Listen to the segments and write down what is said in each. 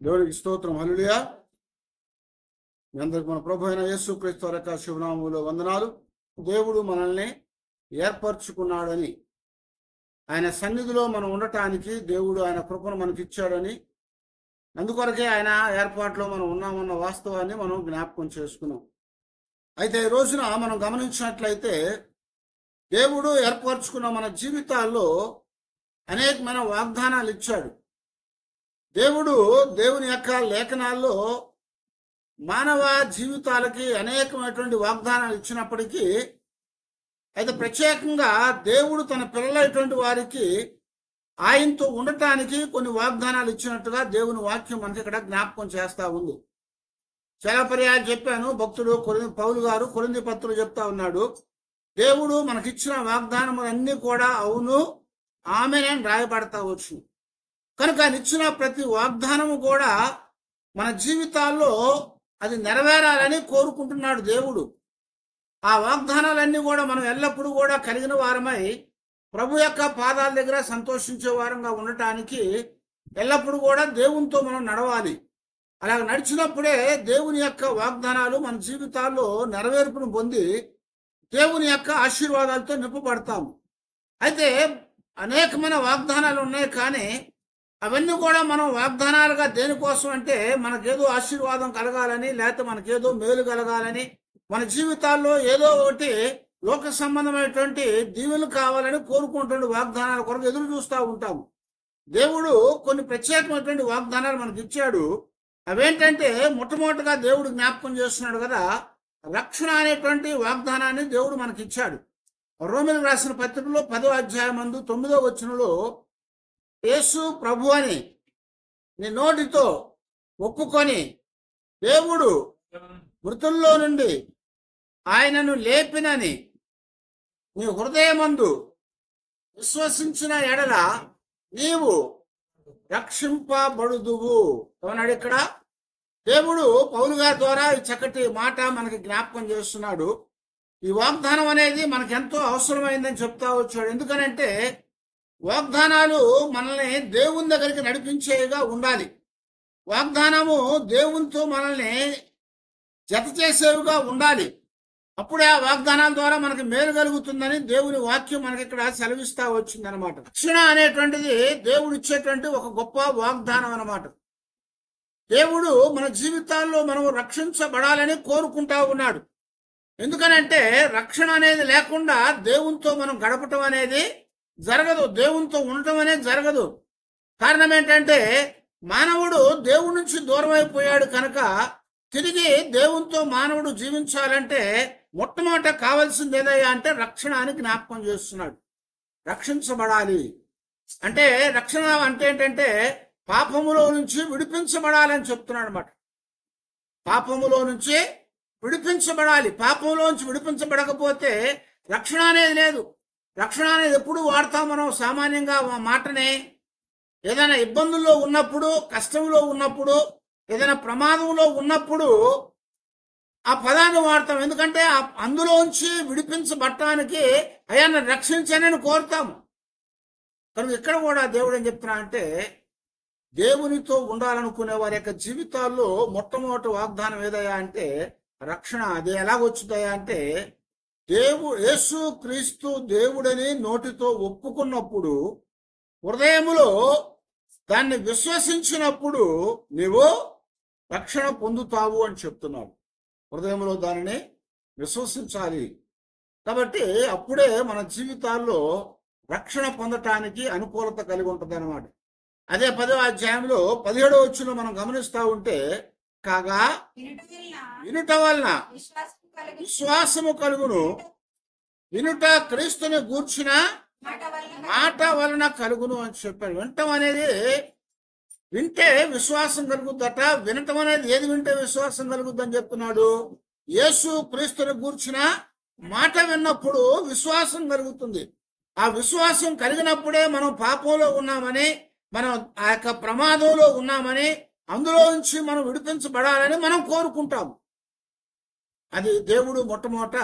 దేవునికి స్తోత్రం. హల్లెలూయా. మీ అందరికి మన ప్రభు అయిన యేసుక్రీస్తు వారి యొక్క శుభనామములో వందనాలు. దేవుడు మనల్ని ఏర్పరచుకున్నాడని, ఆయన సన్నిధిలో మనం ఉండటానికి దేవుడు ఆయన కృపను మనకి ఇచ్చాడని, అందుకొరకే ఆయన ఏర్పాట్లో మనం ఉన్నామన్న వాస్తవాన్ని మనం జ్ఞాపకం చేసుకున్నాం. అయితే ఈ రోజున మనం గమనించినట్లయితే దేవుడు ఏర్పరచుకున్న మన జీవితాల్లో అనేకమైన వాగ్దానాలు ఇచ్చాడు. దేవుని యొక్క లేఖనాల్లో మానవ జీవితాలకి అనేకమైనటువంటి వాగ్దానాలు ఇచ్చినప్పటికీ, అయితే ప్రత్యేకంగా దేవుడు తన పిల్లలైనటువంటి వారికి ఆయనతో ఉండటానికి కొన్ని వాగ్దానాలు ఇచ్చినట్టుగా దేవుని వాక్యం మనకి ఇక్కడ జ్ఞాపకం చేస్తా ఉంది. చాలా పర్యాలు చెప్పాను. భక్తుడు పౌలు గారు కొరింథీ పత్రికలో చెప్తా ఉన్నాడు, దేవుడు మనకిచ్చిన వాగ్దానములన్నీ కూడా అవును ఆమేన్ రాయబడతా వచ్చు. కనుక ఆయన ఇచ్చిన ప్రతి వాగ్దానము కూడా మన జీవితాల్లో అది నెరవేరాలని కోరుకుంటున్నాడు దేవుడు. ఆ వాగ్దానాలన్నీ కూడా మనం ఎల్లప్పుడూ కూడా కలిగిన వారమై ప్రభు యొక్క పాదాల దగ్గర సంతోషించే వారంగా ఉండటానికి ఎల్లప్పుడూ కూడా దేవునితో మనం నడవాలి. అలా నడిచినప్పుడే దేవుని యొక్క వాగ్దానాలు మన జీవితాల్లో నెరవేర్పును పొంది దేవుని యొక్క ఆశీర్వాదాలతో నింపబడతాము. అయితే అనేకమైన వాగ్దానాలు ఉన్నాయి, కానీ అవన్నీ కూడా మనం వాగ్దానాలుగా దేనికోసం అంటే మనకేదో ఆశీర్వాదం కలగాలని, లేకపోతే మనకేదో మేలు కలగాలని, మన జీవితాల్లో ఏదో ఒకటి లోక సంబంధమైనటువంటి దీవెనలు కావాలని కోరుకుంటున్న వాగ్దానాల కొరకు ఎదురు చూస్తూ ఉంటాము. దేవుడు కొన్ని ప్రత్యేకమైనటువంటి వాగ్దానాలు మనకి ఇచ్చాడు. అవేంటంటే, మొట్టమొదటిగా దేవుడు జ్ఞాపకం చేస్తున్నాడు కదా, రక్షణ అనేటువంటి వాగ్దానాన్ని దేవుడు మనకి ఇచ్చాడు. రోమీయులకు రాసిన పత్రికలో 10వ అధ్యాయం 9వ వచనంలో, యేసు ప్రభు అని నీ నోటితో ఒప్పుకొని దేవుడు మృతుల్లో నుండి ఆయనను లేపినని నీ హృదయమందు విశ్వసించిన ఎడల నీవు రక్షింపబడుదువు అన్నాడు. ఇక్కడ దేవుడు పౌలు గారి ద్వారా ఈ చక్కటి మాట మనకి జ్ఞాపకం చేస్తున్నాడు. ఈ వాగ్దానం అనేది మనకు ఎంతో అవసరమైందని చెప్తా వచ్చాడు. ఎందుకనంటే వాగ్దానాలు మనల్ని దేవుని దగ్గరికి నడిపించేగా ఉండాలి. వాగ్దానము దేవునితో మనల్ని జత చేసేవిగా ఉండాలి. అప్పుడే ఆ వాగ్దానాల ద్వారా మనకి మేలు కలుగుతుందని దేవుని వాక్యం మనకి ఇక్కడ సెలవిస్తా వచ్చింది అనమాట. రక్షణ అనేటువంటిది దేవుడు ఇచ్చేటువంటి ఒక గొప్ప వాగ్దానం అన్నమాట. దేవుడు మన జీవితాల్లో మనం రక్షించబడాలని కోరుకుంటా ఉన్నాడు. ఎందుకనంటే రక్షణ అనేది లేకుండా దేవునితో మనం గడపటం అనేది జరగదు, దేవునితో ఉండటం అనేది జరగదు. కారణం ఏంటంటే, మానవుడు దేవుడి నుంచి దూరం అయిపోయాడు కనుక తిరిగి దేవునితో మానవుడు జీవించాలంటే మొట్టమొదట కావాల్సింది ఏదయ్యా అంటే రక్షణ అని జ్ఞాపకం చేస్తున్నాడు. రక్షించబడాలి అంటే, రక్షణ అంటే ఏంటంటే పాపములో నుంచి విడిపించబడాలని చెప్తున్నాడు అన్నమాట. పాపములో నుంచి విడిపించబడాలి. పాపంలో నుంచి విడిపించబడకపోతే రక్షణ అనేది లేదు. రక్షణ అనేది ఎప్పుడు వాడతాం మనం సామాన్యంగా ఆ మాటనే ఏదైనా ఇబ్బందుల్లో ఉన్నప్పుడు, కష్టంలో ఉన్నప్పుడు, ఏదైనా ప్రమాదంలో ఉన్నప్పుడు ఆ పదాన్ని వాడతాం. ఎందుకంటే అందులోంచి విడిపించబడటానికి అయ్యాన్ని రక్షించనని కోరుతాము. కనుక ఇక్కడ కూడా దేవుడు ఏం చెప్తున్నా అంటే, దేవునితో ఉండాలనుకునే వారి యొక్క జీవితాల్లో మొట్టమొదటి వాగ్దానం ఏదయ్యా అంటే రక్షణ. అది ఎలాగొచ్చుదయ్యా అంటే, యేసు క్రీస్తు దేవుడని నోటితో ఒప్పుకున్నప్పుడు, హృదయములో దాన్ని విశ్వసించినప్పుడు నీవు రక్షణ పొందుతావు అని చెప్తున్నాడు. హృదయంలో దానిని విశ్వసించాలి. కాబట్టి అప్పుడే మన జీవితాల్లో రక్షణ పొందటానికి అనుకూలత కలిగి ఉంటుంది అన్నమాట. అదే 10వ అధ్యాయంలో 17వ వచనంలో మనం గమనిస్తా ఉంటే, కాగా వినుట వలన విశ్వాసము కలుగును, వినుట క్రీస్తుని గూర్చిన మాట వలన కలుగును అని చెప్పాడు. వినటం అనేది, వింటే విశ్వాసం కలుగుద్దట. వినటం అనేది ఏది వింటే విశ్వాసం కలుగుద్దని చెప్తున్నాడు. యేసు క్రీస్తుని గూర్చిన మాట విన్నప్పుడు విశ్వాసం కలుగుతుంది. ఆ విశ్వాసం కలిగినప్పుడే మనం పాపంలో ఉన్నామని, మనం ఆ యొక్క ప్రమాదంలో ఉన్నామని, అందులో నుంచి మనం విడిపించబడాలని మనం కోరుకుంటాము. అది దేవుడు మొట్టమొదట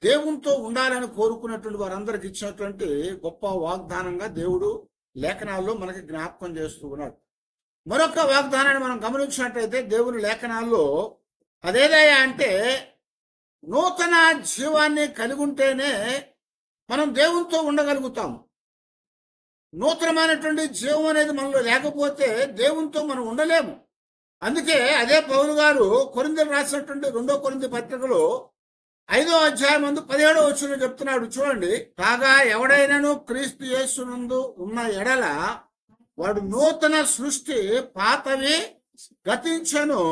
దేవునితో ఉండాలని కోరుకున్నటువంటి వారందరికి ఇచ్చినటువంటి గొప్ప వాగ్దానంగా దేవుడు లేఖనాల్లో మనకి జ్ఞాపకం చేస్తూ ఉన్నాడు. మరొక వాగ్దానాన్ని మనం గమనించినట్లయితే దేవుని లేఖనాల్లో అదేదయ్యా అంటే నూతన జీవాన్ని కలిగి ఉంటేనే మనం దేవునితో ఉండగలుగుతాం. నూతనమైనటువంటి జీవం అనేది మనలో లేకపోతే దేవునితో మనం ఉండలేము. అందుకే అదే పౌలు గారు కొరింథీయులకు రాసినటువంటి 2 కొరింథీ పత్రికలో 5వ అధ్యాయం 17వ వచనంలో చెప్తున్నాడు. చూడండి, కాగా ఎవడైనాను క్రీస్తు యేసునందు ఉన్న ఎడల వాడు నూతన సృష్టి, పాతవి గతించెను,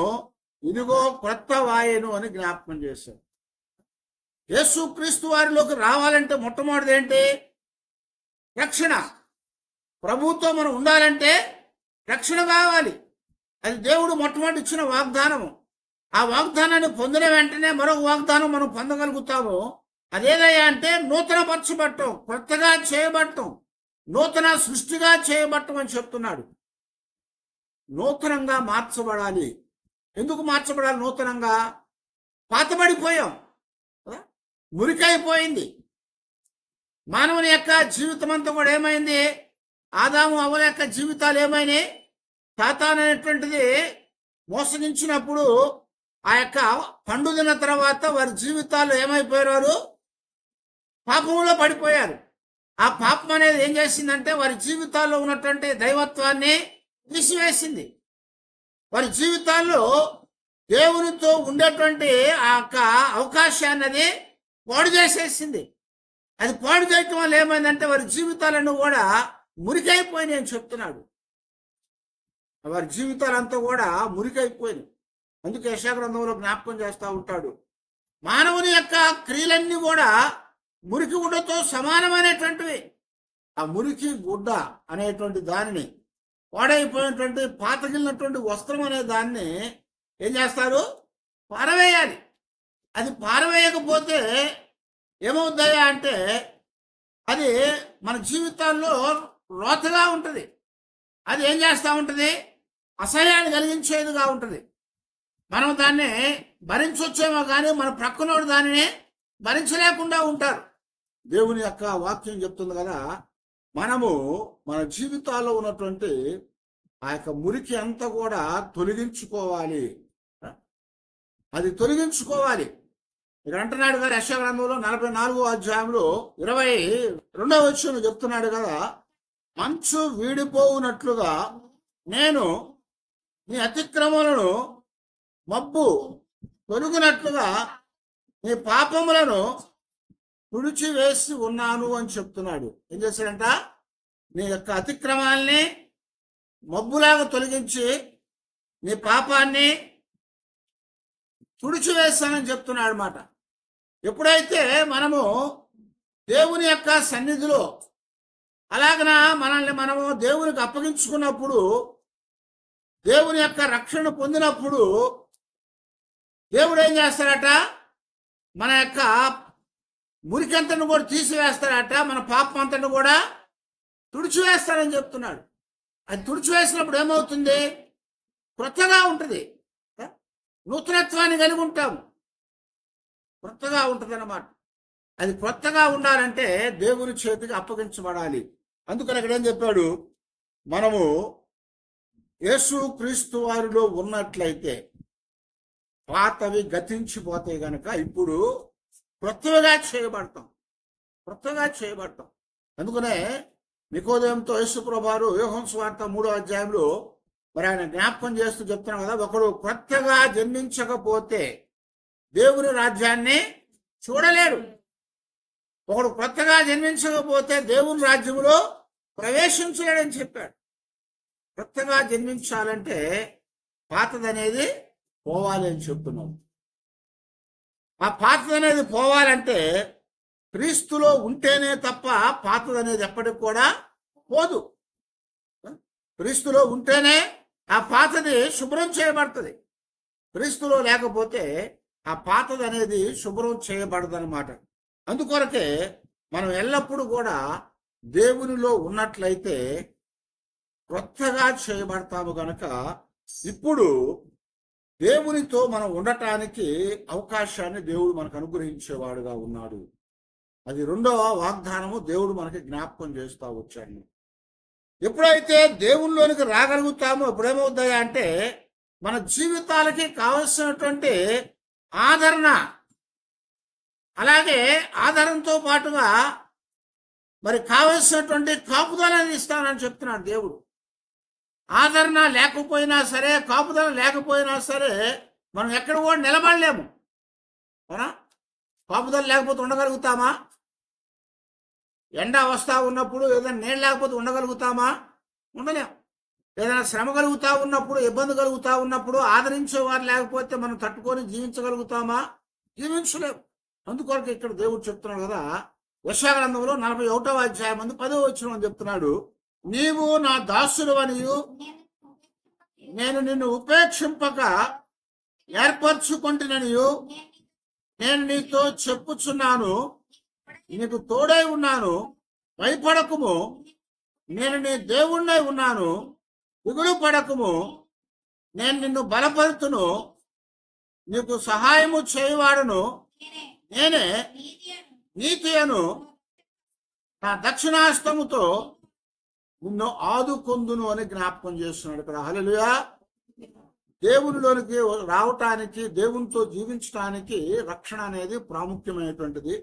ఇదిగో క్రొత్త వాయెను అని జ్ఞాపకం చేశాడు. యేసు క్రీస్తు వారిలోకి రావాలంటే మొట్టమొదటిది ఏంటి? రక్షణ. ప్రభువుతో మనం ఉండాలంటే రక్షణ కావాలి. అది దేవుడు మొట్టమొదటి ఇచ్చిన వాగ్దానము. ఆ వాగ్దానాన్ని పొందిన వెంటనే మరొక వాగ్దానం మనం పొందగలుగుతాము. అదేదయ్యా అంటే నూతన పరచబట్టం, కొత్తగా చేయబట్టం, నూతన సృష్టిగా చేయబట్టం అని చెప్తున్నాడు. నూతనంగా మార్చబడాలి. ఎందుకు మార్చబడాలి? నూతనంగా పాతబడిపోయాం, మురికైపోయింది. మానవుని యొక్క జీవితం అంతా కూడా ఏమైంది? ఆదాము అవ్వల యొక్క జీవితాలు ఏమైనాయి? సాతాను అనేటువంటిది మోసగించినప్పుడు ఆ యొక్క పండు తిన్న తర్వాత వారి జీవితాలు ఏమైపోయారు? పాపంలో పడిపోయారు. ఆ పాపం అనేది ఏం చేసిందంటే వారి జీవితాల్లో ఉన్నటువంటి దైవత్వాన్ని తీసివేసింది. వారి జీవితాల్లో దేవునితో ఉండేటువంటి ఆ యొక్క అవకాశాన్ని అది పాడు చేసేసింది. అది పాడు చేయటం వల్ల ఏమైందంటే వారి జీవితాలను కూడా మురికైపోయినాయి అని చెప్తున్నాడు. వారి జీవితాలంతా కూడా మురికైపోయినాయి. అందుకే యెషయా గ్రంథంలో జ్ఞాపకం చేస్తూ ఉంటాడు, మానవుని యొక్క క్రియలన్నీ కూడా మురికి గుడ్డతో సమానమైనటువంటివి. ఆ మురికి గుడ్డ అనేటువంటి దానిని, పాడైపోయినటువంటి పాతగిలినటువంటి వస్త్రం అనే దాన్ని ఏం చేస్తారు? పారవేయాలి. అది పారవేయకపోతే ఏమవుతాయా అంటే అది మన జీవితాల్లో రోతగా ఉంటుంది. అది ఏం చేస్తూ ఉంటుంది? అసహ్యాన్ని కలిగించేదిగా ఉంటుంది. మనం దాన్ని భరించవచ్చేమో కానీ మన ప్రక్కనోడు దానిని భరించలేకుండా ఉంటారు. దేవుని యొక్క వాక్యం చెప్తుంది కదా, మనము మన జీవితాల్లో ఉన్నటువంటి ఆ యొక్క మురికి అంతా కూడా తొలగించుకోవాలి. అది తొలగించుకోవాలి. ఇక్కడ అంటున్నాడు కదా యెషయా గ్రంథంలో 44వ అధ్యాయంలో 22వ వచనం చెప్తున్నాడు కదా, మంచు వీడిపోవునట్లుగా నేను నీ అతిక్రమములను, మబ్బు తొలగినట్లుగా నీ పాపములను తుడిచివేసి ఉన్నాను అని చెప్తున్నాడు. ఏం చేశాడంట? నీ యొక్క అతిక్రమాల్ని మబ్బులాగా తొలగించి నీ పాపాన్ని తుడిచివేస్తానని చెప్తున్నాడు మాట. ఎప్పుడైతే మనము దేవుని యొక్క సన్నిధిలో అలాగన మనము దేవునికి అప్పగించుకున్నప్పుడు, దేవుని యొక్క రక్షణ పొందినప్పుడు దేవుడు ఏం చేస్తాడట? మన యొక్క మురికంతను కూడా తీసివేస్తాడట, మన పాపం అంతను కూడా తుడిచివేస్తాడని చెప్తున్నాడు. అది తుడిచివేసినప్పుడు ఏమవుతుంది? క్రొత్తగా ఉంటుంది, నూతనత్వాన్ని కలిగి ఉంటాము, క్రొత్తగా ఉంటుంది అన్నమాట. అది క్రొత్తగా ఉండాలంటే దేవుని చేతికి అప్పగించబడాలి. అందుకని అక్కడ ఏం చెప్పాడు? మనము యేసు క్రీస్తు వారిలో ఉన్నట్లయితే పాతవి గతించిపోతాయి గనక ఇప్పుడు క్రొత్తగా చేయబడతాం, క్రొత్తగా చేయబడతాం. అందుకనే నికోదేముతో యేసు ప్రభువారు యోహాను సువార్త 3వ అధ్యాయంలో మరి ఆయన జ్ఞాపకం చేస్తూ చెప్తున్నాం కదా, ఒకడు క్రొత్తగా జన్మించకపోతే దేవుని రాజ్యాన్ని చూడలేడు. ఒకడు కొత్తగా జన్మించకపోతే దేవుని రాజ్యంలో ప్రవేశించలేడని చెప్పాడు. కొత్తగా జన్మించాలంటే పాతదనేది పోవాలి అని చెప్తున్నాం. ఆ పాతదనేది పోవాలంటే క్రీస్తులో ఉంటేనే తప్ప పాతదనేది ఎప్పటికి కూడా పోదు. క్రీస్తులో ఉంటేనే ఆ పాతది శుభ్రం చేయబడుతుంది. క్రీస్తులో లేకపోతే ఆ పాతది అనేది శుభ్రం చేయబడదు అనమాట. అందుకొరకే మనం ఎల్లప్పుడూ కూడా దేవునిలో ఉన్నట్లయితే క్రొత్తగా చేయబడతాము గనక ఇప్పుడు దేవునితో మనం ఉండటానికి అవకాశాన్ని దేవుడు మనకు అనుగ్రహించేవాడుగా ఉన్నాడు. అది 2వ వాగ్దానము దేవుడు మనకి జ్ఞాపకం చేస్తూ వచ్చాడు. ఎప్పుడైతే దేవునిలోనికి రాగలుగుతామో ఎప్పుడేమవుతాయా అంటే మన జీవితాలకి కావలసినటువంటి ఆదరణ, అలాగే ఆదరణతో పాటుగా మరి కావలసినటువంటి కాపుదలని ఇస్తానని చెప్తున్నాడు దేవుడు. ఆదరణ లేకపోయినా సరే, కాపుదల లేకపోయినా సరే మనం ఎక్కడ కూడా నిలబడలేము. అవునా? కాపుదల లేకపోతే ఉండగలుగుతామా? ఎండ వస్తా ఉన్నప్పుడు ఏదైనా నీళ్ళు లేకపోతే ఉండగలుగుతామా? ఉండలేం. ఏదైనా శ్రమ కలుగుతా ఉన్నప్పుడు, ఇబ్బంది కలుగుతా ఉన్నప్పుడు ఆదరించేవారు లేకపోతే మనం తట్టుకొని జీవించగలుగుతామా? జీవించలేము. అందుకొరకు ఇక్కడ దేవుడు చెప్తున్నాడు కదా, యెషయా గ్రంథంలో 41వ అధ్యాయం 10వ వచనం చెప్తున్నాడు, నీవు నా దాసుడవనియు నేను నిన్ను ఉపేక్షింపక ఏర్పరచుకొంటిననియు నేను నీతో చెప్పుచున్నాను, నీకు తోడై ఉన్నాను, భయపడకుము, నేను నీ దేవుణ్ణై ఉన్నాను, దిగులు పడకుము, నేను నిన్ను బలపరుతును, నీకు సహాయము చేయవాడను నేనే, నీతి అను నా దక్షిణాస్తముతో నిన్ను ఆదుకొందును అని జ్ఞాపకం చేస్తున్నాడు ఇక్కడ. హల్లెలూయా. దేవునిలోనికి రావటానికి, దేవునితో జీవించటానికి రక్షణ అనేది ప్రాముఖ్యమైనటువంటిది.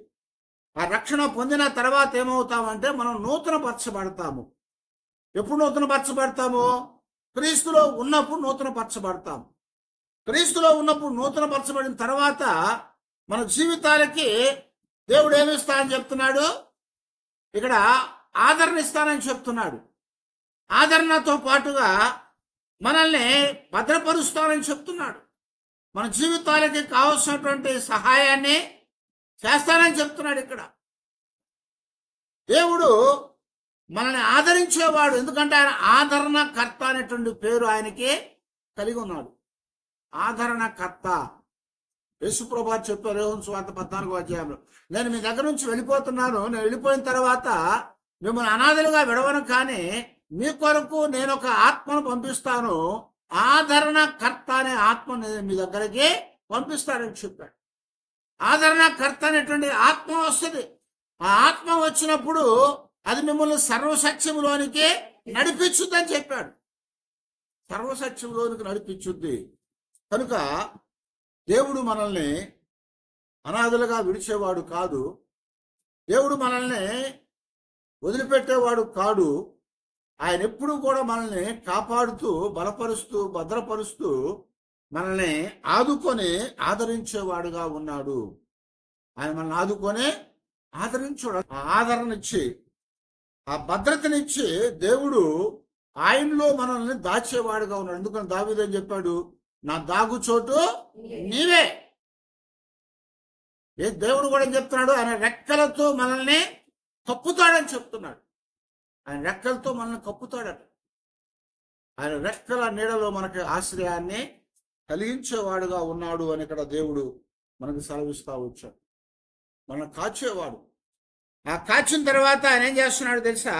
ఆ రక్షణ పొందిన తర్వాత ఏమవుతామంటే మనం నూతనపరచబడతాము. ఎప్పుడు నూతనపరచబడతాము? క్రీస్తులో ఉన్నప్పుడు నూతనపరచబడతాము. క్రీస్తులో ఉన్నప్పుడు నూతనపరచబడిన తర్వాత మన జీవితాలకి దేవుడు ఏమిస్తా అని చెప్తున్నాడు? ఇక్కడ ఆదరణ ఇస్తానని చెప్తున్నాడు. ఆదరణతో పాటుగా మనల్ని భద్రపరుస్తానని చెప్తున్నాడు. మన జీవితాలకి కావలసినటువంటి సహాయాన్ని చేస్తానని చెప్తున్నాడు ఇక్కడ. దేవుడు మనల్ని ఆదరించేవాడు. ఎందుకంటే ఆయన ఆదరణకర్త అనేటువంటి పేరు ఆయనకి కలిగి ఉన్నాడు. ఆదరణకర్త. యేసుప్రభు చెప్పారు యోహాను సువార్త 14వ అధ్యాయంలో, నేను మీ దగ్గర నుంచి వెళ్ళిపోతున్నాను, నేను వెళ్ళిపోయిన తర్వాత మిమ్మల్ని అనాథలుగా విడవను, కానీ మీ కొరకు నేను ఒక ఆత్మను పంపిస్తాను, ఆదరణకర్త అనే ఆత్మను నేను మీ దగ్గరికి పంపిస్తానని చెప్పాడు. ఆదరణకర్త అనేటువంటి ఆత్మ వస్తుంది. ఆ ఆత్మ వచ్చినప్పుడు అది మిమ్మల్ని సర్వసత్యములోనికి నడిపించుద్దని చెప్పాడు. సర్వసత్యంలోనికి నడిపించుద్ది. కనుక దేవుడు మనల్ని అనాథలుగా విడిచేవాడు కాదు. దేవుడు మనల్ని వదిలిపెట్టేవాడు కాడు. ఆయన ఎప్పుడు కూడా మనల్ని కాపాడుతూ, బలపరుస్తూ, భద్రపరుస్తూ, మనల్ని ఆదుకొని ఆదరించేవాడుగా ఉన్నాడు. ఆయన మనల్ని ఆదుకొని ఆదరించాడు. ఆ ఆదరణనిచ్చి, ఆ భద్రతనిచ్చి దేవుడు ఆయనలో మనల్ని దాచేవాడుగా ఉన్నాడు. ఎందుకని దావీదు ఏం చెప్పాడు? నా దాగు చోటు నీవే. దేవుడు కూడా ఏం చెప్తున్నాడు? ఆయన రెక్కలతో మనల్ని కప్పుతాడని చెప్తున్నాడు. ఆయన రెక్కలతో మనల్ని కప్పుతాడట. ఆయన రెక్కల నీడలో మనకి ఆశ్రయాన్ని కలిగించేవాడుగా ఉన్నాడు అని ఇక్కడ దేవుడు మనకు సెలవిస్తా వచ్చాడు. మనం కాచేవాడు. ఆ కాచిన తర్వాత ఆయన ఏం చేస్తున్నాడు తెలుసా?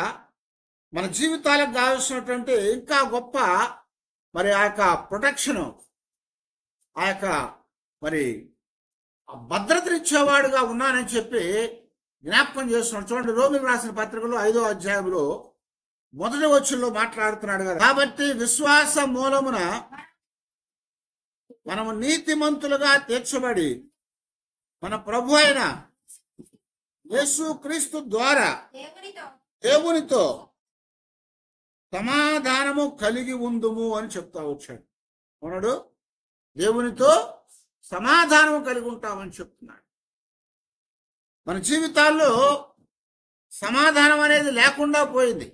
మన జీవితాలకు కావాల్సినటువంటి ఇంకా గొప్ప మరి ఆ యొక్క ప్రొటెక్షన్, ఆ యొక్క మరి భద్రతనిచ్చేవాడుగా ఉన్నానని చెప్పి జ్ఞాపకం చేస్తున్నాడు. చూడండి, రోమిలకు రాసిన పత్రికలో 5వ అధ్యాయంలో 1వ వచనంలో మాట్లాడుతున్నాడు కదా, కాబట్టి విశ్వాస మూలమున మనము నీతిమంతులుగా తీర్చబడి మన ప్రభు అయిన యేసు క్రీస్తు ద్వారా దేవునితో సమాధానము కలిగి ఉందుము అని చెప్తా వచ్చాడు. అవునాడు? దేవునితో సమాధానము కలిగి ఉంటామని చెప్తున్నాడు. మన జీవితాల్లో సమాధానం అనేది లేకుండా పోయింది.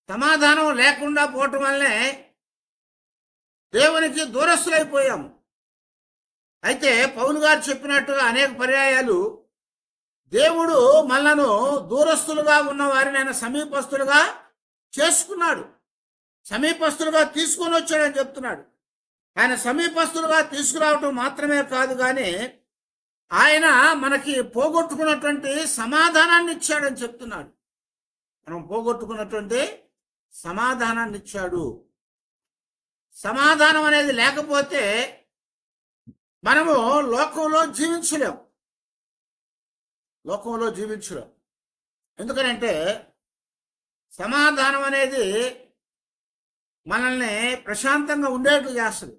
సమాధానం లేకుండా పోవటం వల్లే దేవునికి దూరస్తులైపోయాము. అయితే పౌలు గారు చెప్పినట్టుగా అనేక పర్యాయాలు దేవుడు మనలను దూరస్తులుగా ఉన్న వారిని ఆయన సమీపస్తులుగా చేసుకున్నాడు, సమీపస్తులుగా తీసుకొని వచ్చాడని చెప్తున్నాడు. ఆయన సమీపస్తులుగా తీసుకురావటం మాత్రమే కాదు, కానీ ఆయన మనకి పోగొట్టుకున్నటువంటి సమాధానాన్ని ఇచ్చాడని చెప్తున్నాడు. మనం పోగొట్టుకున్నటువంటి సమాధానాన్ని ఇచ్చాడు. సమాధానం అనేది లేకపోతే మనము లోకంలో జీవించలేం. లోకంలో జీవించలేం. ఎందుకనంటే సమాధానం అనేది మనల్ని ప్రశాంతంగా ఉండేట్లు చేస్తుంది.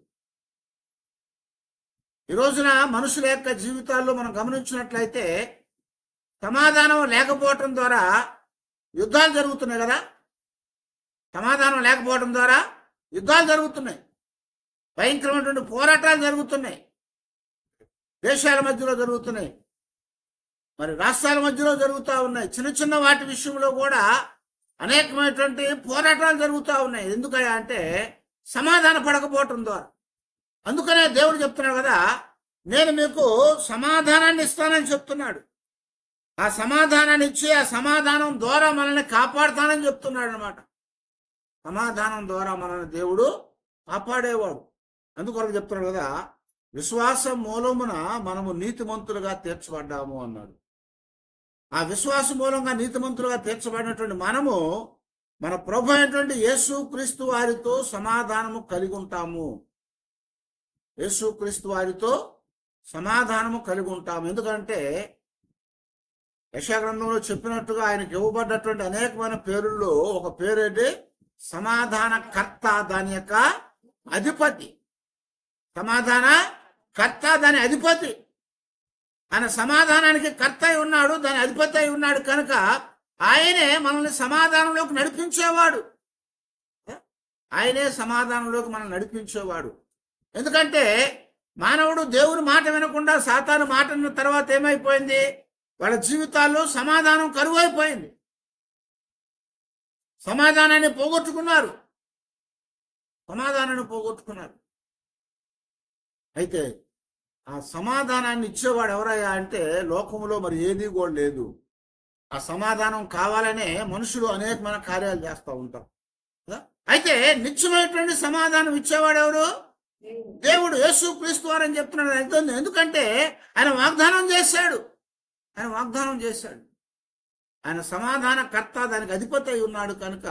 ఈ రోజున మనుషుల యొక్క జీవితాల్లో మనం గమనించినట్లయితే సమాధానం లేకపోవటం ద్వారా యుద్ధాలు జరుగుతున్నాయి కదా. సమాధానం లేకపోవడం ద్వారా యుద్ధాలు జరుగుతున్నాయి, భయంకరమైనటువంటి పోరాటాలు జరుగుతున్నాయి, దేశాల మధ్యలో జరుగుతున్నాయి, మరి రాష్ట్రాల మధ్యలో జరుగుతూ ఉన్నాయి. చిన్న చిన్న వాటి విషయంలో కూడా అనేకమైనటువంటి పోరాటాలు జరుగుతూ ఉన్నాయి. ఎందుకయ్యా అంటే సమాధాన పడకపోవటం ద్వారా. అందుకనే దేవుడు చెప్తున్నాడు కదా, నేను మీకు సమాధానాన్ని ఇస్తానని చెప్తున్నాడు. ఆ సమాధానాన్ని ఇచ్చి ఆ సమాధానం ద్వారా మనల్ని కాపాడుతానని చెప్తున్నాడు అనమాట. సమాధానం ద్వారా మనల్ని దేవుడు కాపాడేవాడు. అందుకొరకు చెప్తున్నాడు కదా, విశ్వాసం మూలమున మనము నీతిమంతులుగా తీర్చబడ్డాము అన్నాడు. ఆ విశ్వాసం మూలంగా నీతిమంతులుగా తీర్చబడినటువంటి మనము మన ప్రభు అయినటువంటి యేసు క్రీస్తు వారితో సమాధానము కలిగి ఉంటాము. యేసు క్రీస్తు వారితో సమాధానము కలిగి ఉంటాము. ఎందుకంటే యెషయా గ్రంథంలో చెప్పినట్టుగా ఆయనకి ఇవ్వబడ్డటువంటి అనేకమైన పేరుల్లో ఒక పేరేంటి? సమాధాన కర్త, దాని యొక్క అధిపతి. సమాధాన కర్త, దాని అధిపతి. ఆయన సమాధానానికి కర్త అయి ఉన్నాడు, దాని అధిపతి అయి ఉన్నాడు కనుక ఆయనే మనల్ని సమాధానంలోకి నడిపించేవాడు. ఆయనే సమాధానంలోకి మనల్ని నడిపించేవాడు. ఎందుకంటే మానవుడు దేవుని మాట వినకుండా సాతాను మాట విన్న తర్వాత ఏమైపోయింది? వాళ్ళ జీవితాల్లో సమాధానం కరువైపోయింది. సమాధానాన్ని పోగొట్టుకున్నారు. అయితే ఆ సమాధానాన్ని ఇచ్చేవాడు ఎవరయ్యా అంటే లోకములో మరి ఏది కూడా లేదు. ఆ సమాధానం కావాలనే మనుషులు అనేకమైన కార్యాలు చేస్తూ ఉంటారు. అయితే నిత్యమైనటువంటి సమాధానం ఇచ్చేవాడు ఎవరు? దేవుడు. యేసు క్రీస్తు వారని చెప్తున్నాడు. ఎందుకంటే ఆయన వాగ్దానం చేశాడు. ఆయన సమాధాన కర్త, దానికి అధిపతి అయి ఉన్నాడు కనుక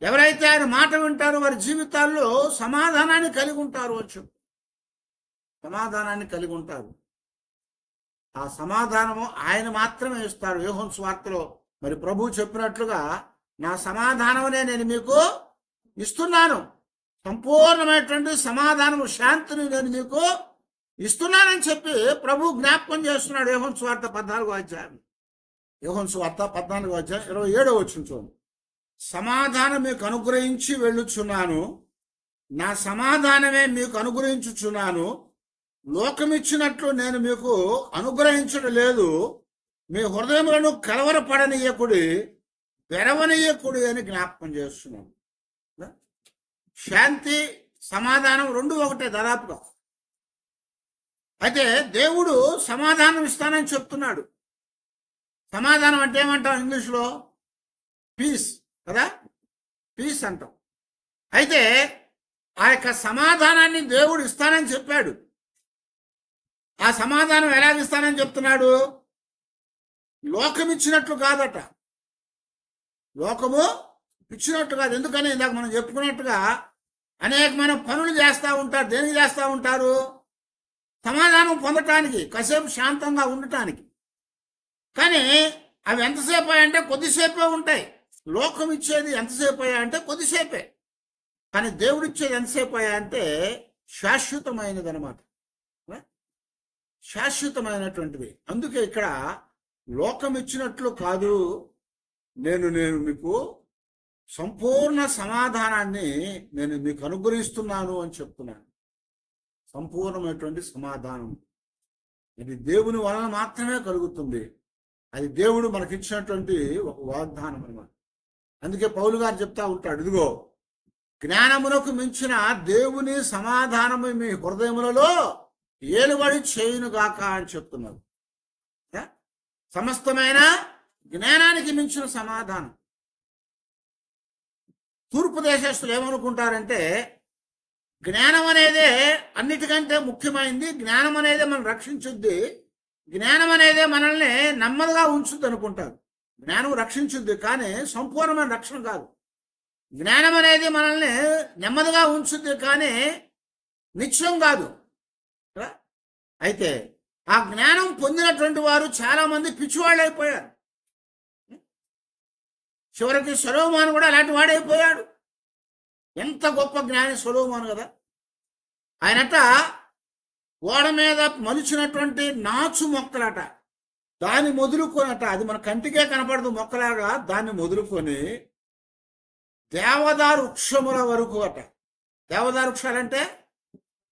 ఎవరైతే ఆయన మాట వింటారో వారి జీవితాల్లో సమాధానాన్ని కలిగి ఉంటారు. సమాధానాన్ని కలిగి ఉంటారు. ఆ సమాధానము ఆయన మాత్రమే ఇస్తాడు. యోహాను సువార్తలో మరి ప్రభువు చెప్పినట్లుగా నా సమాధానమునే నేను మీకు ఇస్తున్నాను, సంపూర్ణమైనటువంటి సమాధానము, శాంతిని నేను మీకు ఇస్తున్నానని చెప్పి ప్రభు జ్ఞాపకం చేస్తున్నాడు. యోహాను సువార్త 14వ అధ్యాయం. యోహాను సువార్త 14వ అధ్యాయం 27వ వచనం చూడండి. సమాధానం మీకు అనుగ్రహించి వెళ్ళుచున్నాను, నా సమాధానమే మీకు అనుగ్రహించుచున్నాను. లోకమిచ్చినట్లు నేను మీకు అనుగ్రహించడం లేదు. మీ హృదయములను కలవరపడనీయకుడి, వెరవనీయకుడి అని జ్ఞాపకం చేస్తున్నాను. శాంతి, సమాధానం రెండు ఒకటే దాదాపుగా. అయితే దేవుడు సమాధానం ఇస్తానని చెప్తున్నాడు. సమాధానం అంటే ఏమంటాం ఇంగ్లీష్లో? పీస్ కదా, పీస్ అంటాం. అయితే ఆ యొక్క సమాధానాన్ని దేవుడు ఇస్తానని చెప్పాడు. ఆ సమాధానం ఎలాగిస్తానని చెప్తున్నాడు? లోకం ఇచ్చినట్లు కాదట. లోకము ఇచ్చినట్లు కాదు. ఎందుకని ఇందాక మనం చెప్పుకున్నట్టుగా అనేకమైన పనులు చేస్తూ ఉంటారు. దేనికి చేస్తూ ఉంటారు? సమాధానం పొందటానికి, కాసేపు శాంతంగా ఉండటానికి. కానీ అవి ఎంతసేపు అంటే కొద్దిసేపే ఉంటాయి. లోకం ఇచ్చేది ఎంతసేపు అంటే కొద్దిసేపే. కానీ దేవుడు ఇచ్చేది ఎంతసేపు అంటే శాశ్వతమైనది అనమాట, శాశ్వతమైనటువంటిది. అందుకే ఇక్కడ లోకం ఇచ్చినట్లు కాదు, నేను మీకు సంపూర్ణ సమాధానాన్ని నేను మీకు అనుగ్రహిస్తున్నాను అని చెప్తున్నాను. సంపూర్ణమైనటువంటి సమాధానం ఇది దేవుని వలన మాత్రమే కలుగుతుంది. అది దేవుడు మనకిచ్చినటువంటి ఒక వాగ్దానం అన్నమాట. అందుకే పౌలు గారు చెప్తా ఉంటాడు, ఇదిగో జ్ఞానమునకు మించిన దేవుని సమాధానము మీ హృదయములలో ఏలుబడి చేయునుగాక అని చెప్తున్నారు. సమస్తమైన జ్ఞానానికి మించిన సమాధానం. తూర్పు దేశస్తులు ఏమనుకుంటారంటే జ్ఞానం అనేదే అన్నిటికంటే ముఖ్యమైనది, జ్ఞానం అనేదే మనం రక్షించుద్ది, జ్ఞానం అనేదే మనల్ని నెమ్మదిగా ఉంచుద్ది అనుకుంటారు. జ్ఞానం రక్షించుద్ది కానీ సంపూర్ణమైన రక్షణ కాదు. జ్ఞానం అనేది మనల్ని నెమ్మదిగా ఉంచుద్ది కానీ నిత్యం కాదు. అయితే ఆ జ్ఞానం పొందినటువంటి వారు చాలా మంది పిచ్చివాళ్ళు అయిపోయారు. చివరికి సొలొమోను కూడా అలాంటి వాడైపోయాడు. ఎంత గొప్ప జ్ఞాని సొలొమోను కదా. ఆయనట ఓడ మీద మలిచినటువంటి నాచు మొక్కలట, దాన్ని మొదలుకొనట, అది మన కంటికే కనపడదు మొక్కలాగా, దాన్ని మొదలుకొని దేవదారు వృక్షముల వరకు అట. దేవదారు వృక్షాలంటే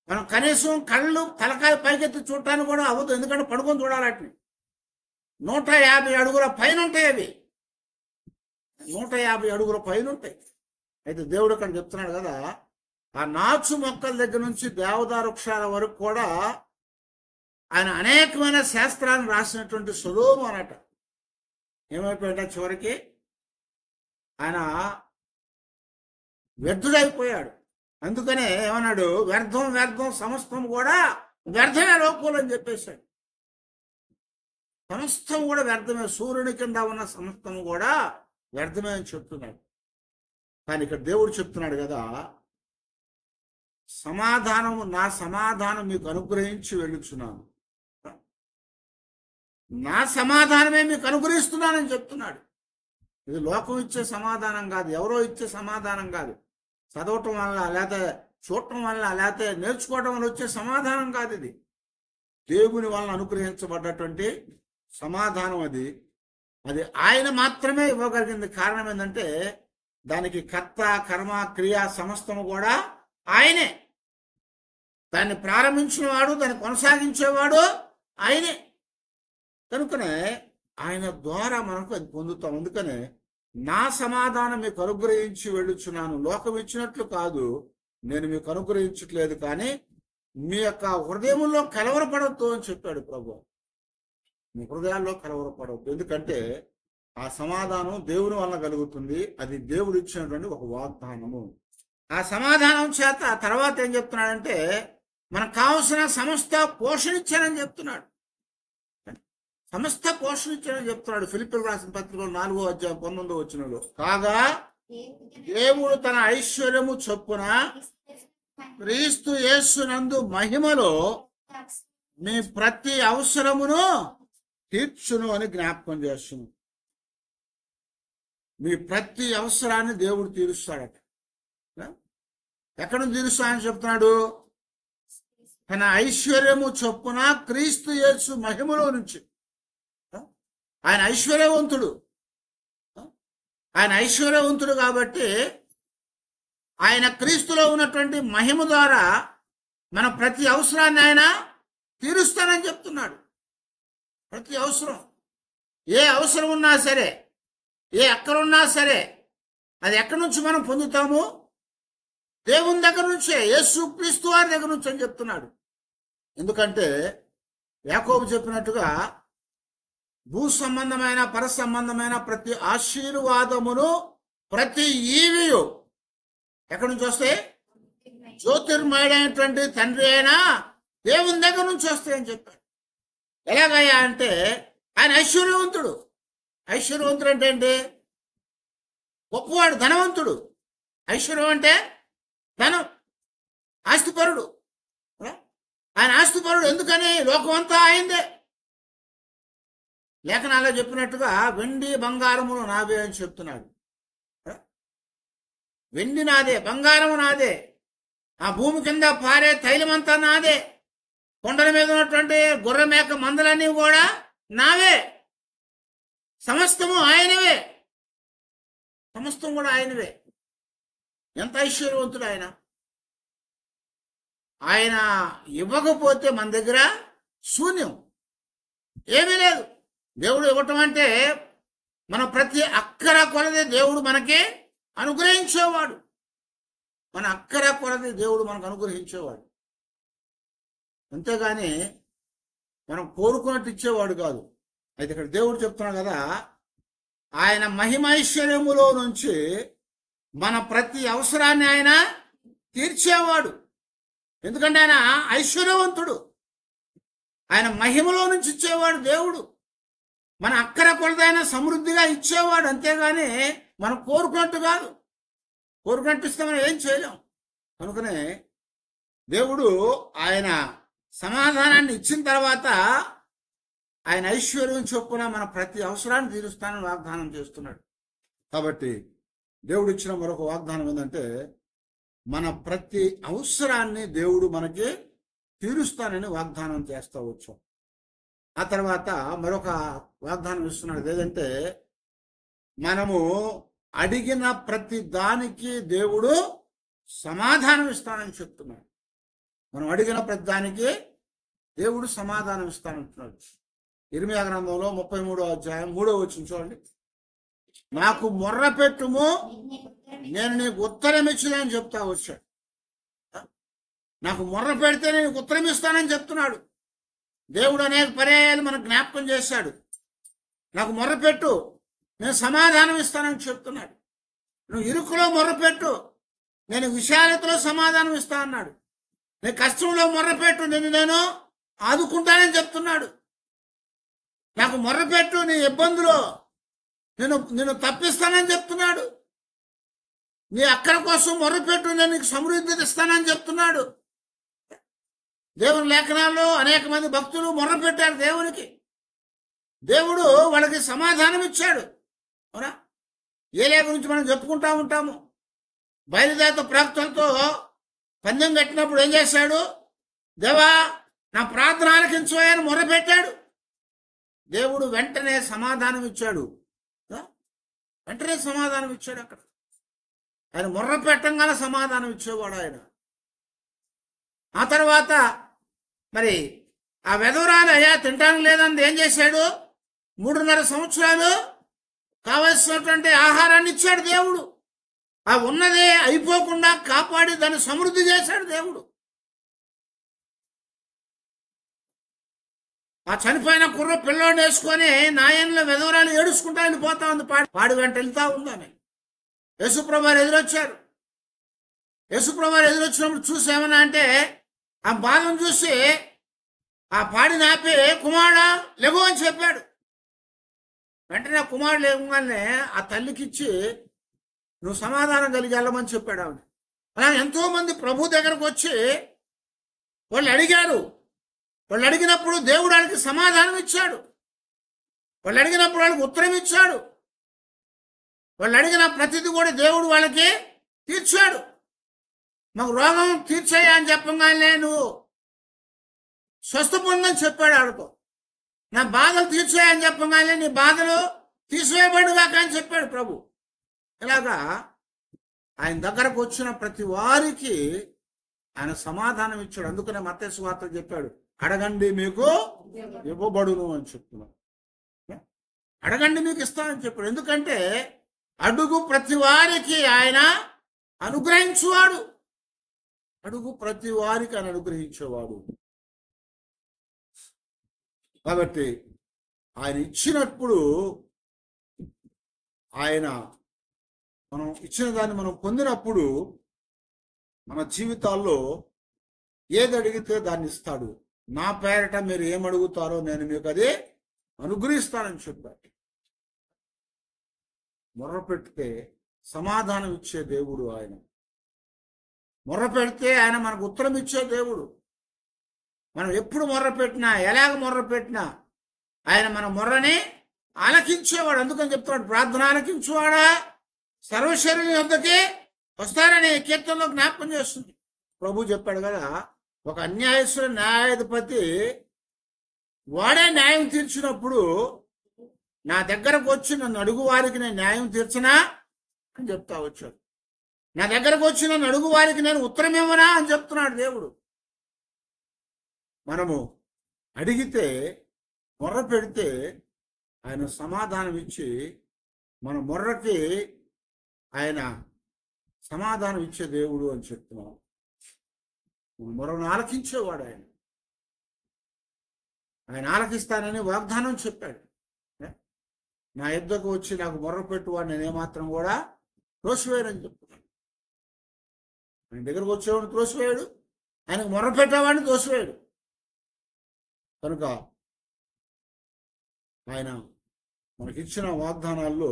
మనం కనీసం కళ్ళు తలకాయ పైకెత్తి చూడటానికి కూడా అవ్వదు, ఎందుకంటే పడుకొని చూడాలటిని. 150 అడుగుల పైన ఉంటాయి అవి, 150 అడుగుల పైన ఉంటాయి. అయితే దేవుడు అక్కడ చెప్తున్నాడు కదా, ఆ నాచు మొక్కల దగ్గర నుంచి దేవదారు వృక్షాల వరకు కూడా ఆయన అనేకమైన శాస్త్రాలను రాసినటువంటి సొలొమోను అట ఏమైపోయాడ, చివరికి ఆయన వ్యర్థుడైపోయాడు. అందుకనే ఏమన్నాడు, వ్యర్థం వ్యర్థం సమస్తం కూడా వ్యర్థమే లోకంలో అని చెప్పేశాడు. సమస్తం కూడా వ్యర్థమే, సూర్యుని కింద ఉన్న సమస్తం కూడా వ్యర్థమే అని చెప్తున్నాడు. కానీ ఇక్కడ దేవుడు చెప్తున్నాడు కదా, సమాధానము, నా సమాధానం మీకు అనుగ్రహించి వెళ్ళుచున్నాను, నా సమాధానమే మీకు అనుగ్రహిస్తున్నానని చెప్తున్నాడు. ఇది లోకం ఇచ్చే సమాధానం కాదు, ఎవరో ఇచ్చే సమాధానం కాదు, చదవటం వల్ల లేకపోతే చూడటం వల్ల లేకపోతే నేర్చుకోవటం వల్ల వచ్చే సమాధానం కాదు. ఇది దేవుని వలన అనుగ్రహించబడ్డటువంటి సమాధానం. అది ఆయన మాత్రమే ఇవ్వగలిగింది. కారణం ఏంటంటే దానికి కర్త కర్మ క్రియ సమస్తము కూడా ఆయనే. దాన్ని ప్రారంభించిన వాడు, దాన్ని కొనసాగించేవాడు ఆయనే. కనుకనే ఆయన ద్వారా మనకు అది పొందుతాం. అందుకనే నా సమాధానం మీకు అనుగ్రహించి వెళ్ళుచున్నాను, లోకం ఇచ్చినట్లు కాదు, నేను మీకు అనుగ్రహించట్లేదు, కానీ మీ యొక్క హృదయంలో కలవరపడవద్దు అని చెప్పాడు ప్రభు. మీ హృదయాల్లో కలవరపడవద్దు, ఎందుకంటే ఆ సమాధానం దేవుని వలన కలుగుతుంది. అది దేవుడు ఇచ్చినటువంటి ఒక వాగ్దానము. ఆ సమాధానం చేత తర్వాత ఏం చెప్తున్నాడంటే, మనకు కావలసిన సమస్త పోషణ ఇచ్చానని చెప్తున్నాడు. సమస్త పోషణ ఇచ్చానని చెప్తున్నాడు. ఫిలిప్పీయులకు రాసిన పత్రికలో 4వ అధ్యాయం 19వ వచనంలో, కాగా దేవుడు తన ఐశ్వర్యము చొప్పున క్రీస్తు యేసునందు మహిమలో మీ ప్రతి అవసరమును తీర్చును అని జ్ఞాపకం చేస్తున్నాను. మీ ప్రతి అవసరాన్ని దేవుడు తీరుస్తాడట. ఎక్కడ తీరుస్తాడని చెప్తున్నాడు, తన ఐశ్వర్యము చొప్పున క్రీస్తు యేసు మహిమలో నుంచి. ఆయన ఐశ్వర్యవంతుడు, ఆయన ఐశ్వర్యవంతుడు కాబట్టి ఆయన క్రీస్తులో ఉన్నటువంటి మహిమ ద్వారా మన ప్రతి అవసరాన్ని ఆయన తీరుస్తానని చెప్తున్నాడు. ప్రతి అవసరం, ఏ అవసరం ఉన్నా సరే, ఏ ఎక్కడున్నా సరే, అది ఎక్కడి నుంచి మనం పొందుతాము, దేవుని దగ్గర నుంచే, యేసు క్రీస్తు వారి దగ్గర నుంచి అని చెప్తున్నాడు. ఎందుకంటే యాకోబు చెప్పినట్టుగా భూ సంబంధమైన పర సంబంధమైన ప్రతి ఆశీర్వాదమును ప్రతి ఈవియు ఎక్కడి నుంచి వస్తే, జ్యోతిర్మయుడైనటువంటి తండ్రి అయినా దేవుని దగ్గర నుంచి వస్తాయని చెప్పాడు. ఎలాగయ్యా అంటే ఆయన ఐశ్వర్యవంతుడు. ఐశ్వర్యవంతుడు అంటే ఏంటి? గొప్పవాడు, ధనవంతుడు. ఐశ్వర్యం అంటే ధనం, ఆస్తిపరుడు. ఆయన ఆస్తిపరుడు. ఎందుకని? లోకమంతా ఆయనదే. లేఖనాల్లో చెప్పినట్టుగా వెండి బంగారములు నావే అని చెప్తున్నాడు. వెండి నాదే, బంగారము నాదే, ఆ భూమి కింద పారే తైలమంతా నాదే, కొండల మీద ఉన్నటువంటి గొర్రె మేక మందలన్నీ కూడా నావే. సమస్తము ఆయనవే, సమస్తం కూడా ఆయనవే. ఎంత ఐశ్వర్యవంతుడు ఆయన! ఆయన ఇవ్వకపోతే మన దగ్గర శూన్యం, ఏమీ లేదు. దేవుడు ఇవ్వటం అంటే మన ప్రతి అక్కర కొలది దేవుడు మనకి అనుగ్రహించేవాడు. మన అక్కర కొలది దేవుడు మనకు అనుగ్రహించేవాడు. అంతేగాని మనం కోరుకున్నట్టు ఇచ్చేవాడు కాదు. అయితే ఇక్కడ దేవుడు చెప్తున్నాడు కదా, ఆయన మహిమైశ్వర్యములో నుంచి మన ప్రతి అవసరాన్ని ఆయన తీర్చేవాడు. ఎందుకంటే ఆయన ఐశ్వర్యవంతుడు, ఆయన మహిమలో నుంచి ఇచ్చేవాడు దేవుడు. మన అక్కర కొలదైనా సమృద్ధిగా ఇచ్చేవాడు, అంతేగాని మనం కోరుకున్నట్టు కాదు. కోరుకున్నట్టు ఇస్తే మనం ఏం చేయలేం. కనుకనే దేవుడు ఆయన సమాధానాన్ని ఇచ్చిన తర్వాత ఆయన ఐశ్వర్యం చొప్పున మన ప్రతి అవసరాన్ని తీరుస్తానని వాగ్దానం చేస్తున్నాడు. కాబట్టి దేవుడు ఇచ్చిన మరొక వాగ్దానం ఏంటంటే మన ప్రతి అవసరాన్ని దేవుడు మనకి తీరుస్తానని వాగ్దానం చేస్తూ వచ్చాం. ఆ తర్వాత మరొక వాగ్దానం ఇస్తున్నాడు. ఏదంటే మనము అడిగిన ప్రతి దానికి దేవుడు సమాధానం ఇస్తానని చెప్తున్నాడు. మనం అడిగిన ప్రతి దానికి దేవుడు సమాధానం ఇస్తానంటున్నాడు. ఇర్మీయా గ్రంథంలో 33వ అధ్యాయం 3వ వచనం చూడండి. నాకు మొర్ర పెట్టుము, నేను నీకు ఉత్తరం ఇచ్చుదని చెప్తా వచ్చాడు. నాకు మొర్ర పెడితే నేను ఉత్తరం ఇస్తానని చెప్తున్నాడు. దేవుడు అనేక పర్యాయాలు మనకు జ్ఞాపకం చేశాడు. నాకు మొర్ర పెట్టు, నేను సమాధానం ఇస్తానని చెప్తున్నాడు. నువ్వు ఇరుకులో మొర్రపెట్టు, నేను విశాలతలో సమాధానం ఇస్తా అన్నాడు. నీ కష్టంలో మొర్రపెట్టు, నేను ఆదుకుంటానని చెప్తున్నాడు. నాకు మొర్రపెట్టు, నీ ఇబ్బందులో నేను తప్పిస్తానని చెప్తున్నాడు. నీ అక్కర కోసం మొర్రపెట్టు, నేను నీకు సమృద్ధి ఇస్తానని చెప్తున్నాడు. దేవుని లేఖనాల్లో అనేక మంది భక్తులు మొర్రపెట్టారు దేవునికి. దేవుడు వాళ్ళకి సమాధానం ఇచ్చాడు. అవునా? ఏలియా గురించి మనం చెప్పుకుంటా ఉంటాము. బయలుదేత ప్రవక్తలతో పందెం కట్టినప్పుడు ఏం చేశాడు? దేవా, నా ప్రార్థన ఆలకించోయని మొర్రపెట్టాడు. దేవుడు వెంటనే సమాధానం ఇచ్చాడు. వెంటనే సమాధానం ఇచ్చాడు. అక్కడ ఆయన మొర్ర పెట్టంగానే సమాధానం ఇచ్చేవాడు ఆయన. ఆ తర్వాత మరి ఆ వెధవరాలు అయ్యా తింటానికి లేదని ఏం చేశాడు? 3.5 సంవత్సరాలు కావలసినటువంటి ఆహారాన్ని ఇచ్చాడు దేవుడు. ఆ ఉన్నది అయిపోకుండా కాపాడి దాన్ని సమృద్ధి చేశాడు దేవుడు. ఆ చనిపోయిన కుర్ర పిల్లోని వేసుకొని నాయనలో వెధవరాలు ఏడుచుకుంటా వెళ్ళిపోతా ఉంది. పాడి వెంట వెళ్తా ఉందని యేసుప్రభువారు ఎదురొచ్చారు. యేసుప్రభువారు ఎదురొచ్చినప్పుడు చూసి ఏమన్నా అంటే, ఆ బాధను చూసి ఆ పాడి నాపి కుమారుడా లెగు అని చెప్పాడు. వెంటనే ఆ కుమారుడు లేకుండానే ఆ తల్లికిచ్చి నువ్వు సమాధానం కలిగి వెళ్ళమని చెప్పాడు ఆవిడ. అలా ఎంతో మంది ప్రభు దగ్గరకు వచ్చి వాళ్ళు అడిగారు. వాళ్ళు అడిగినప్పుడు దేవుడు వాళ్ళకి సమాధానం ఇచ్చాడు. వాళ్ళు అడిగినప్పుడు వాళ్ళకి ఉత్తరం ఇచ్చాడు. వాళ్ళు అడిగిన ప్రతిదీ కూడా దేవుడు వాళ్ళకి తీర్చాడు. మాకు రోగం తీర్చాయా అని చెప్పగానే నువ్వు స్వస్థ పొందని చెప్పాడు ఆడుకో. నా బాధలు తీర్చాయని చెప్పగానే నీ బాధలు తీసివేయబడుగాక అని చెప్పాడు ప్రభు. ఇలాగా ఆయన దగ్గరకు వచ్చిన ప్రతి వారికి ఆయన సమాధానం ఇచ్చాడు. అందుకనే మత్తయి సువార్త చెప్పాడు, అడగండి మీకు ఇవ్వబడును అని చెప్తున్నాడు. అడగండి మీకు ఇస్తానని చెప్పాడు. ఎందుకంటే అడుగు ప్రతి వారికి ఆయన అనుగ్రహించువాడు. అడుగు ప్రతి వారికి ఆయన అనుగ్రహించేవాడు. కాబట్టి ఆయన ఇచ్చినప్పుడు ఆయన మనం ఇచ్చిన దాన్ని మనం పొందినప్పుడు మన జీవితాల్లో ఏది అడిగితే దాన్ని ఇస్తాడు. నా పేరట మీరు ఏమడుగుతారో నేను మీకు అది అనుగ్రహిస్తానని చెప్పాడు. మొర్ర పెడితే సమాధానం ఇచ్చే దేవుడు ఆయన. మొర్ర పెడితే ఆయన మనకు ఉత్తరం ఇచ్చే దేవుడు. మనం ఎప్పుడు మొర్ర పెట్టినా, ఎలాగ మొర్ర పెట్టినా ఆయన మన మొర్రని ఆలకించేవాడు. అందుకని చెప్తాడు, ప్రార్థన ఆలకించేవాడా సర్వశరీరం వద్దకి వస్తారని కీర్తనలో జ్ఞాపకం చేస్తుంది. ప్రభు చెప్పాడు కదా, ఒక అన్యాయస్తుల న్యాయాధిపతి వాడే న్యాయం తీర్చినప్పుడు నా దగ్గరకు వచ్చి నన్ను అడుగు వారికి నేను న్యాయం తీర్చనా అని చెప్తా వచ్చాడు. నా దగ్గరకు వచ్చి నన్ను అడుగు వారికి నేను ఉత్తరం ఇవ్వనా అని చెప్తున్నాడు దేవుడు. మనము అడిగితే మొర్ర పెడితే ఆయన సమాధానం ఇచ్చి మన మొర్రకి ఆయన సమాధానం ఇచ్చే దేవుడు అని చెప్తున్నాం. మొర్రను ఆలకించేవాడు ఆయన. ఆయన ఆలకిస్తానని వాగ్దానం చెప్పాడు. నా యుద్ధకు వచ్చి నాకు మొర్ర పెట్టువాడు నేనేమాత్రం కూడా త్రోసివేయనని చెప్తున్నాడు. ఆయన దగ్గరకు వచ్చేవాడిని త్రోసివేయడు, ఆయనకు మొర్ర పెట్టేవాడిని త్రోసివేయడు. కనుక ఆయన మనకిచ్చిన వాగ్దానాల్లో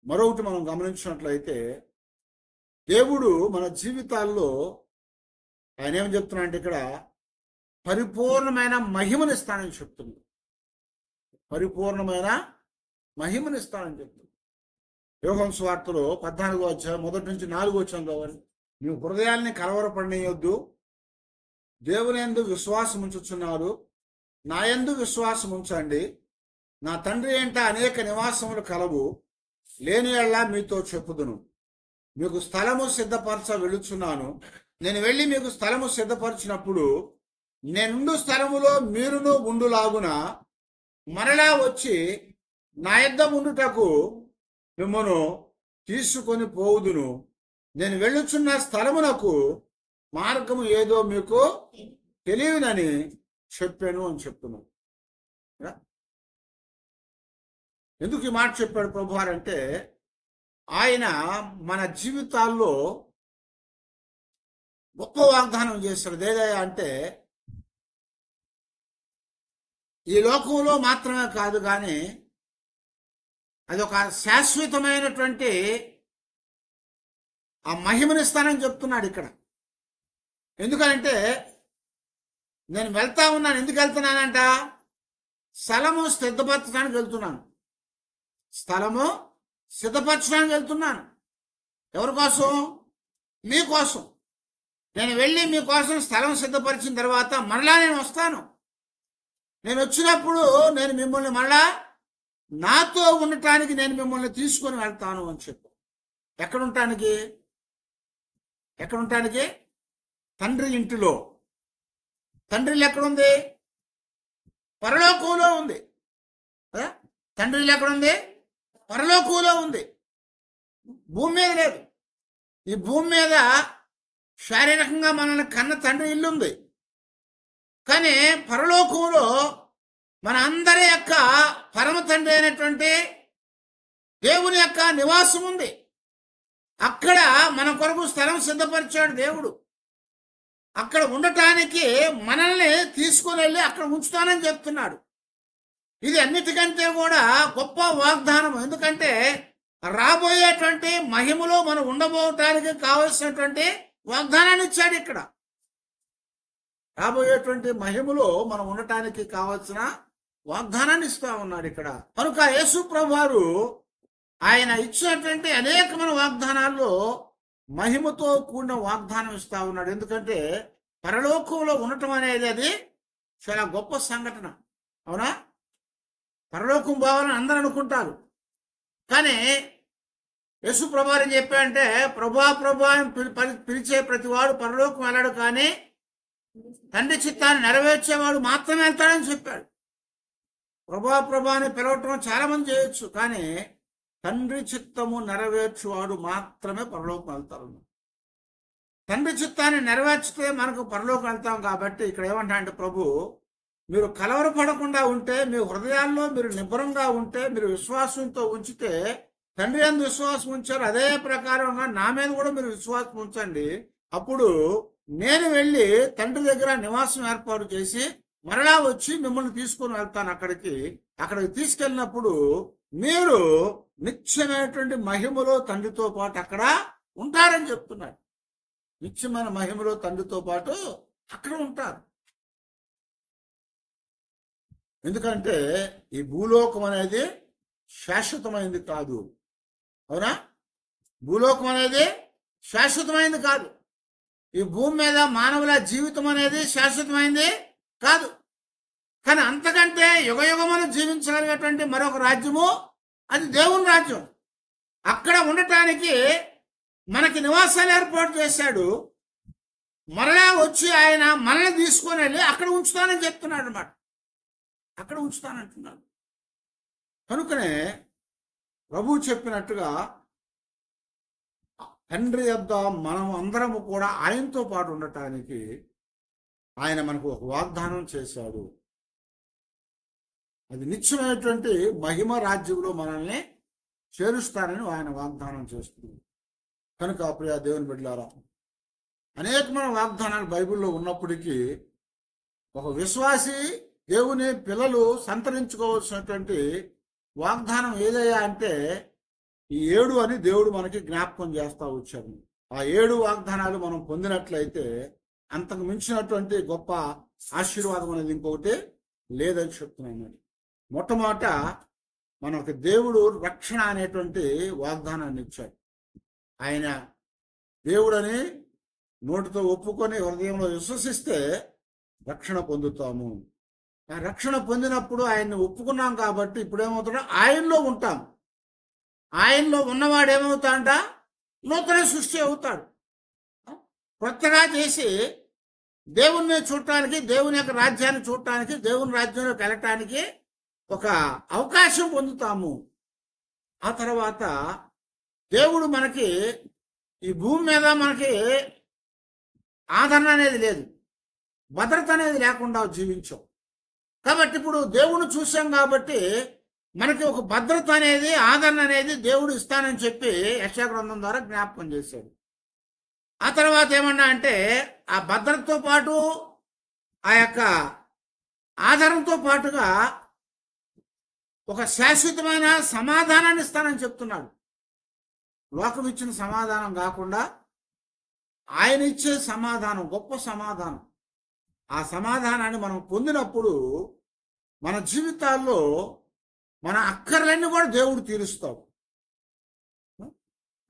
మరొకటి మనం గమనించినట్లయితే, దేవుడు మన జీవితాల్లో ఆయన ఏమని చెప్తున్నా అంటే ఇక్కడ పరిపూర్ణమైన మహిమనిస్తానని చెప్తుంది. పరిపూర్ణమైన మహిమనిస్తానని చెప్తుంది. యోహాను సువార్తలో 14వ అధ్యాయం 1 నుంచి 4 వచనం కావాలి. మీ హృదయాల్ని కలవరపడనీయొద్దు. దేవుని యందు విశ్వాసం ఉంచుచున్నారు, నా యందు విశ్వాసం ఉంచండి. నా తండ్రి ఏంట అనేక నివాసములు కలవు, లేని యెడల మీతో చెప్పుదును. మీకు స్థలము సిద్ధపరచ వెళ్ళుచున్నాను. నేను వెళ్ళి మీకు స్థలము సిద్ధపరిచినప్పుడు నేనుండు స్థలములో మీరును ఉండులాగున మరలా వచ్చి నా యొద్ద ఉండుటకు మిమ్మను తీసుకొని పోవుదును. నేను వెళ్ళుచున్న స్థలమునకు మార్గము ఏదో మీకు తెలియనని చెప్పాను అని చెప్తున్నాను. ఎందుకు ఈ మాట చెప్పాడు ప్రభువారు అంటే, ఆయన మన జీవితాల్లో గొప్ప వాగ్దానం చేస్తాడు. ఏదయ్యా అంటే, ఈ లోకంలో మాత్రమే కాదు కానీ అది ఒక శాశ్వతమైనటువంటి ఆ మహిమనిస్తానని చెప్తున్నాడు ఇక్కడ. ఎందుకంటే నేను వెళ్తా ఉన్నాను. ఎందుకు వెళ్తున్నానంట? స్థలము సిద్ధపరచడానికి వెళ్తున్నాను. స్థలము సిద్ధపరచడానికి వెళ్తున్నాను. ఎవరి కోసం? మీకోసం. నేను వెళ్ళి మీకోసం స్థలం సిద్ధపరిచిన తర్వాత మరలా నేను వస్తాను. నేను వచ్చినప్పుడు నేను మిమ్మల్ని మరలా నాతో ఉండటానికి నేను మిమ్మల్ని తీసుకొని వెళ్తాను అని చెప్పు. ఎక్కడుంటానికి? ఎక్కడుంటానికి? తండ్రి ఇంటిలో. తండ్రి ఇల్లు ఎక్కడుంది? పరలోకంలో ఉంది. తండ్రి ఇల్లు ఎక్కడుంది? పరలోకంలో ఉంది. భూమి మీద లేదు. ఈ భూమి మీద శారీరకంగా మనల్ని కన్న తండ్రి ఇల్లు ఉంది. కానీ పరలోకంలో మన అందరి యొక్క పరమ తండ్రి అయినటువంటి దేవుని యొక్క నివాసం ఉంది. అక్కడ మన కొరకు స్థలం సిద్ధపరిచాడు దేవుడు. అక్కడ ఉండటానికి మనల్ని తీసుకుని వెళ్ళి అక్కడ ఉంచుతానని చెప్తున్నాడు. ఇది అన్నిటికంటే కూడా గొప్ప వాగ్దానం. ఎందుకంటే రాబోయేటువంటి మహిమలో మనం ఉండబోవటానికి కావలసినటువంటి వాగ్దానాన్ని ఇచ్చాడు ఇక్కడ. రాబోయేటువంటి మహిమలో మనం ఉండటానికి కావలసిన వాగ్దానాన్ని ఇస్తా ఉన్నాడు ఇక్కడ. కనుక యేసు ప్రభువారు ఆయన ఇచ్చినటువంటి అనేకమైన వాగ్దానాల్లో మహిమతో కూడిన వాగ్దానం ఇస్తా ఉన్నాడు. ఎందుకంటే పరలోకంలో ఉండటం అనేది అది చాలా గొప్ప సంఘటన. అవునా? పరలోకం పోవాలని అందరూ అనుకుంటారు. కానీ యేసు ప్రభువారు ఏం చెప్పాడంటే, ప్రభా ప్రభా పిలిచే ప్రతివాడు పరలోకం వెళ్ళాడు, కానీ తండ్రి చిత్తాన్ని నెరవేర్చేవాడు మాత్రమే వెళ్తాడని చెప్పాడు. ప్రభా ప్రభా అని పిలవటం చాలా మంది చేయొచ్చు, కానీ తండ్రి చిత్తము నెరవేర్చువాడు మాత్రమే పరలోకం వెళ్తారు. తండ్రి చిత్తాన్ని నెరవేర్చితే మనకు పరలోకం వెళ్తాం. కాబట్టి ఇక్కడ ఏమంటా అంటే, ప్రభు మీరు కలవరపడకుండా ఉంటే, మీ హృదయాల్లో మీరు నిబ్బరంగా ఉంటే, మీరు విశ్వాసంతో ఉంచితే, తండ్రి యందు విశ్వాసం ఉంచారు, అదే ప్రకారంగా నా మీద కూడా మీరు విశ్వాసం ఉంచండి. అప్పుడు నేను వెళ్ళి తండ్రి దగ్గర నివాసం ఏర్పాటు చేసి మరలా వచ్చి మిమ్మల్ని తీసుకొని వెళ్తాను అక్కడికి. అక్కడికి తీసుకెళ్ళినప్పుడు మీరు నిత్యమైనటువంటి మహిమలో తండ్రితో పాటు అక్కడ ఉంటారని చెప్తున్నాడు. నిత్యమైన మహిమలో తండ్రితో పాటు అక్కడ ఉంటారు. ఎందుకంటే ఈ భూలోకం అనేది శాశ్వతమైనది కాదు. అవునా? భూలోకం అనేది శాశ్వతమైనది కాదు. ఈ భూమి మీద మానవుల జీవితం అనేది శాశ్వతమైనది కాదు. కానీ అంతకంటే యుగయుగములు జీవించగలిగేటువంటి మరొక రాజ్యము, అది దేవుని రాజ్యం. అక్కడ ఉండటానికి మనకి నివాసాలు ఏర్పాటు చేశాడు. మరలా వచ్చి ఆయన మనల్ని తీసుకొని వెళ్ళి అక్కడ ఉంచుతానని చెప్తున్నాడు అన్నమాట. అక్కడ ఉంచుతానంటున్నాడు. కనుకనే ప్రభువు చెప్పినట్టుగా తండ్రి యొద్ద మనం అందరము కూడా ఆయనతో పాటు ఉండటానికి ఆయన మనకు ఒక వాగ్దానం చేశాడు. అది నిత్యమైనటువంటి మహిమ రాజ్యంలో మనల్ని చేరుస్తానని ఆయన వాగ్దానం చేస్తుంది. కనుక ప్రియ దేవుని బిడ్డలారా, అనేకమైన వాగ్దానాలు బైబిల్లో ఉన్నప్పటికీ ఒక విశ్వాసి దేవుని పిల్లలు సంతరించుకోవాల్సినటువంటి వాగ్దానం ఏదయ్యా అంటే ఈ 7 అని దేవుడు మనకి జ్ఞాపకం చేస్తా వచ్చాడు. ఆ 7 వాగ్దానాలు మనం పొందినట్లయితే అంతకు మించినటువంటి గొప్ప ఆశీర్వాదం అనేది ఇంకొకటి లేదని చెప్తున్నాను. మొట్టమొదట మనకు దేవుడు రక్షణ అనేటువంటి వాగ్దానాన్ని ఇచ్చాడు. ఆయన దేవుడని నోటితో ఒప్పుకొని హృదయంలో విశ్వసిస్తే రక్షణ పొందుతాము. ఆ రక్షణ పొందినప్పుడు ఆయన్ని ఒప్పుకున్నాం కాబట్టి ఇప్పుడు ఏమవుతాడో ఆయనలో ఉంటాం. ఆయనలో ఉన్నవాడు ఏమవుతాడంట? నూతన సృష్టి అవుతాడు. కొత్తగా చేసి దేవుణ్ణి చూడటానికి, దేవుని యొక్క రాజ్యాన్ని చూడటానికి, దేవుని రాజ్యంలోకి వెళ్ళటానికి ఒక అవకాశం పొందుతాము. ఆ తర్వాత దేవుడు మనకి ఈ భూమి మీద మనకి ఆదరణ అనేది లేదు, భద్రత అనేది లేకుండా జీవించాం. కాబట్టి ఇప్పుడు దేవుని చూసాం కాబట్టి మనకి ఒక భద్రత అనేది, ఆదరణ అనేది దేవుడు ఇస్తానని చెప్పి యెషయా గ్రంథం ద్వారా జ్ఞాపకం చేశాడు. ఆ తర్వాత ఏమన్నా అంటే ఆ భద్రతతో పాటు ఆ యొక్క ఆదరణతో పాటుగా ఒక శాశ్వతమైన సమాధానాన్ని ఇస్తానని చెప్తున్నాడు. లోకం ఇచ్చిన సమాధానం కాకుండా ఆయన ఇచ్చే సమాధానం గొప్ప సమాధానం. ఆ సమాధానాన్ని మనం పొందినప్పుడు మన జీవితాల్లో మన అక్కర్లన్నీ కూడా దేవుడు తీరుస్తాడు.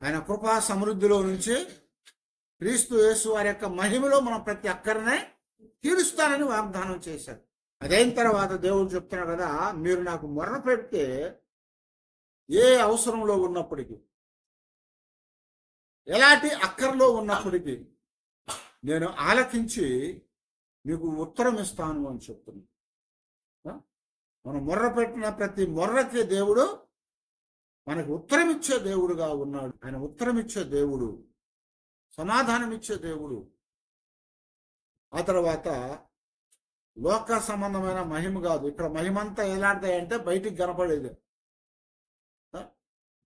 ఆయన కృపా సమృద్ధిలో నుంచి క్రీస్తు యేసు వారి యొక్క మహిమలో మనం ప్రతి అక్కరనే తీరుస్తానని వాగ్దానం చేశాడు. అదైన తర్వాత దేవుడు చెప్తున్నాడు కదా, మీరు నాకు మొర్ర పెడితే ఏ అవసరంలో ఉన్నప్పటికీ, ఎలాంటి అక్కర్లో ఉన్నప్పటికీ నేను ఆలకించి మీకు ఉత్తరం ఇస్తాను అని చెప్తున్నాను. మనం మొర్ర పెట్టిన ప్రతి మొర్రకి దేవుడు మనకు ఉత్తరం ఇచ్చే దేవుడుగా ఉన్నాడు. ఆయన ఉత్తరం ఇచ్చే దేవుడు, సమాధానం ఇచ్చే దేవుడు. ఆ తర్వాత లోక సంబంధమైన మహిమ కాదు. ఇక్కడ మహిమంతా ఎలాంటిదంటే బయటికి కనపడేది.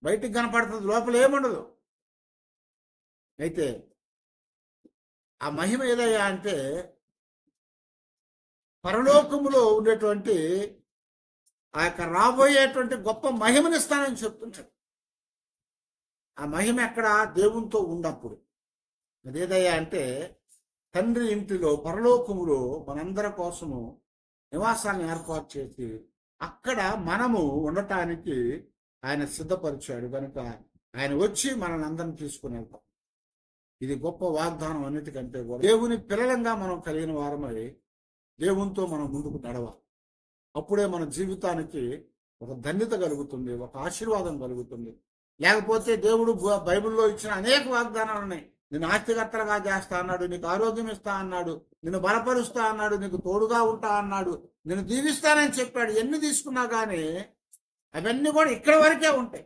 బయటికి కనపడుతుంది, లోపల ఏముండదు. అయితే ఆ మహిమ ఏదయ్యా అంటే పరలోకములో ఉండేటువంటి ఆ యొక్క రాబోయేటువంటి గొప్ప మహిమనిస్తానని చెప్తుంటాడు. ఆ మహిమ ఎక్కడ? దేవునితో ఉన్నప్పుడు. అదేదయ్యా అంటే తండ్రి ఇంటిలో పరలోకములో మనందరి కోసము నివాసాన్ని ఏర్పాటు చేసి అక్కడ మనము ఉండటానికి ఆయన సిద్ధపరిచాడు. కనుక ఆయన వచ్చి మనల్ని అందరిని తీసుకుని వెళ్తాం. ఇది గొప్ప వాగ్దానం. అన్నిటికంటే కూడా దేవుని పిల్లలంగా మనం కలిగిన వారమై దేవునితో మనం ముందుకు నడవాలి. అప్పుడే మన జీవితానికి ఒక ధన్యత కలుగుతుంది, ఒక ఆశీర్వాదం కలుగుతుంది. లేకపోతే దేవుడు బైబిల్లో ఇచ్చిన అనేక వాగ్దానాలు ఉన్నాయి. నిన్ను ఆస్తికర్తలుగా చేస్తా అన్నాడు, నీకు ఆరోగ్యం ఇస్తా అన్నాడు, నిన్ను బలపరుస్తా అన్నాడు, నీకు తోడుగా ఉంటా అన్నాడు, నిన్ను దీవిస్తానని చెప్పాడు. ఎన్ని తీసుకున్నా కానీ అవన్నీ కూడా ఇక్కడ వరకే ఉంటాయి.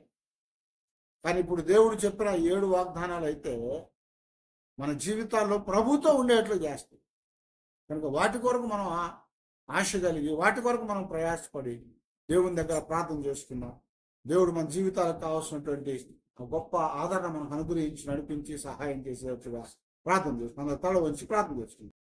కానీ ఇప్పుడు దేవుడు చెప్పిన 7 వాగ్దానాలు అయితే మన జీవితాల్లో ప్రభుతో ఉండేట్లు చేస్తాయి. కనుక వాటి కొరకు మనం ఆశ కలిగి, వాటి కొరకు మనం ప్రయాసపడి దేవుని దగ్గర ప్రార్థన చేసుకున్నాం. దేవుడు మన జీవితాలకు కావాల్సినటువంటి గొప్ప ఆదరణ మనకు అనుగ్రహించి నడిపించి సహాయం చేసేట్టుగా ప్రార్థన చేసుకున్నాం. తల వంచి ప్రార్థన చేసుకున్నాం.